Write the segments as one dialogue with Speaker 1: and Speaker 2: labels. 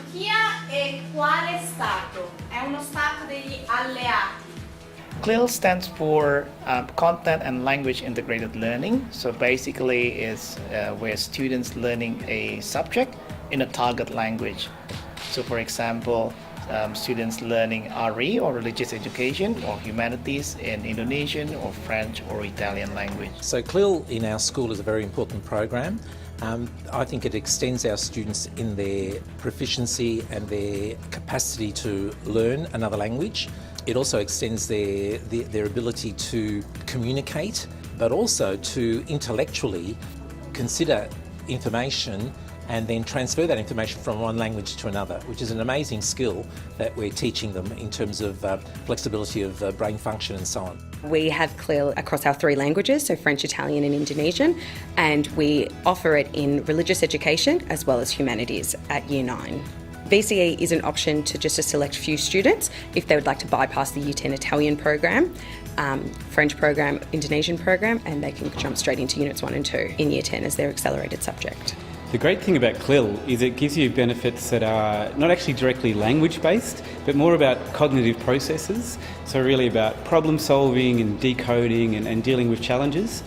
Speaker 1: gerarchia e quale stato? È uno stato degli alleati.
Speaker 2: CLIL stands for Content and Language Integrated Learning. So basically it's where students learning a subject in a target language. So for example, students learning RE or religious education or humanities in Indonesian or French or Italian language.
Speaker 3: So CLIL in our school is a very important program. I think it extends our students in their proficiency and their capacity to learn another language. It also extends their ability to communicate, but also to intellectually consider information and then transfer that information from one language to another, which is an amazing skill that we're teaching them in terms of flexibility of brain function and so on.
Speaker 4: We have CLIL across our 3 languages, so French, Italian and Indonesian, and we offer it in religious education as well as humanities at Year 9. VCE is an option to just a select few students if they would like to bypass the Year 10 Italian program, French program, Indonesian program, and they can jump straight into Units 1 and 2 in Year 10 as their accelerated subject.
Speaker 5: The great thing about CLIL is it gives you benefits that are not actually directly language based, but more about cognitive processes. So really about problem solving and decoding and dealing with challenges,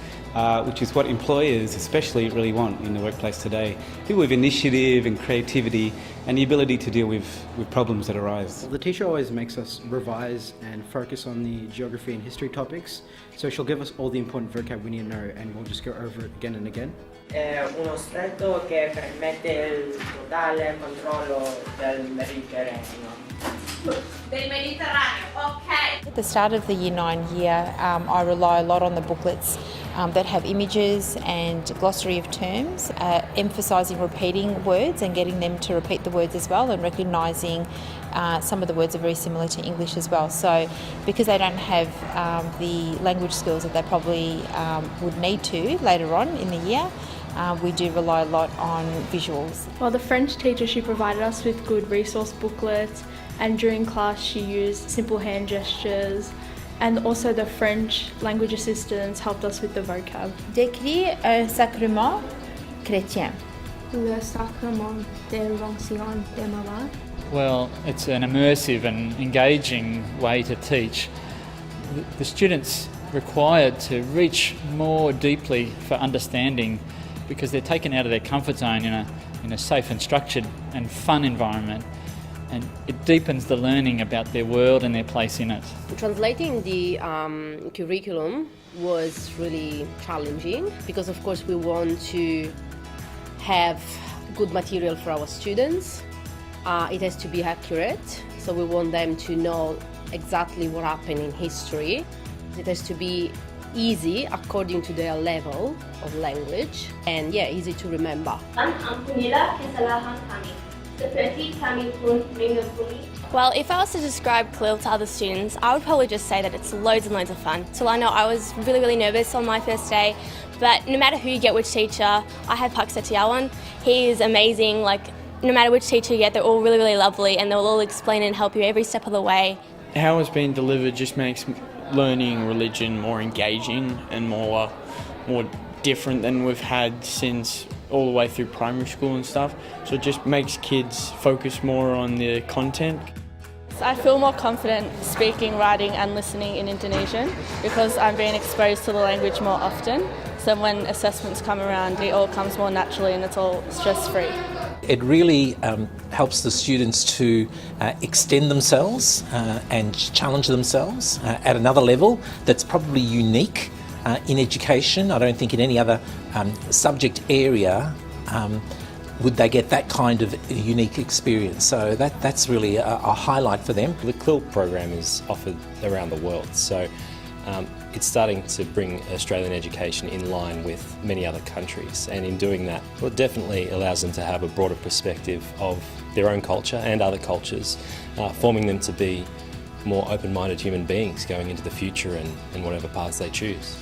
Speaker 5: which is what employers especially really want in the workplace today. People with initiative and creativity and the ability to deal with problems that arise.
Speaker 6: The teacher always makes us revise and focus on the geography and history topics, so she'll give us all the important vocab we need to know and we'll just go over it again and again.
Speaker 7: È uno strumento che permette il totale controllo del Mediterraneo.
Speaker 1: Del Mediterraneo, ok.
Speaker 8: At the start of the Year 9 year, I rely a lot on the booklets that have images and glossary of terms, emphasising repeating words and getting them to repeat the words as well, and recognising some of the words are very similar to English as well. So because they don't have the language skills that they probably would need to later on in the year, we do rely a lot on visuals.
Speaker 9: Well, the French teacher, she provided us with good resource booklets, and during class she used simple hand gestures, and also the French language assistants helped us with the vocab.
Speaker 8: Décrit un sacrement chrétien.
Speaker 9: Le sacrement de l'onction de malade.
Speaker 10: Well, it's an immersive and engaging way to teach. The students required to reach more deeply for understanding because they're taken out of their comfort zone in a safe and structured and fun environment, and it deepens the learning about their world and their place in it.
Speaker 11: Translating the curriculum was really challenging because of course we want to have good material for our students. It has to be accurate, so we want them to know exactly what happened in history. It has to be easy according to their level of language and easy to remember.
Speaker 12: Well, if I was to describe CLIL to other students, I would probably just say that it's loads and loads of fun. So I know I was really nervous on my first day, but no matter who you get, which teacher, I had Raymond Setiawan. He is amazing. Like, no matter which teacher you get, they're all really lovely and they'll all explain and help you every step of the way.
Speaker 13: How it's been delivered just makes learning religion more engaging and more different than we've had since all the way through primary school and stuff. So it just makes kids focus more on the content.
Speaker 9: I feel more confident speaking, writing and listening in Indonesian because I'm being exposed to the language more often. So when assessments come around, it all comes more naturally and it's all stress-free.
Speaker 3: It really helps the students to extend themselves and challenge themselves at another level that's probably unique in education. I don't think in any other subject area would they get that kind of unique experience. So that's really a highlight for them.
Speaker 14: The CLIL program is offered around the world, so it's starting to bring Australian education in line with many other countries, and in doing that, well, it definitely allows them to have a broader perspective of their own culture and other cultures, forming them to be more open-minded human beings going into the future and whatever paths they choose.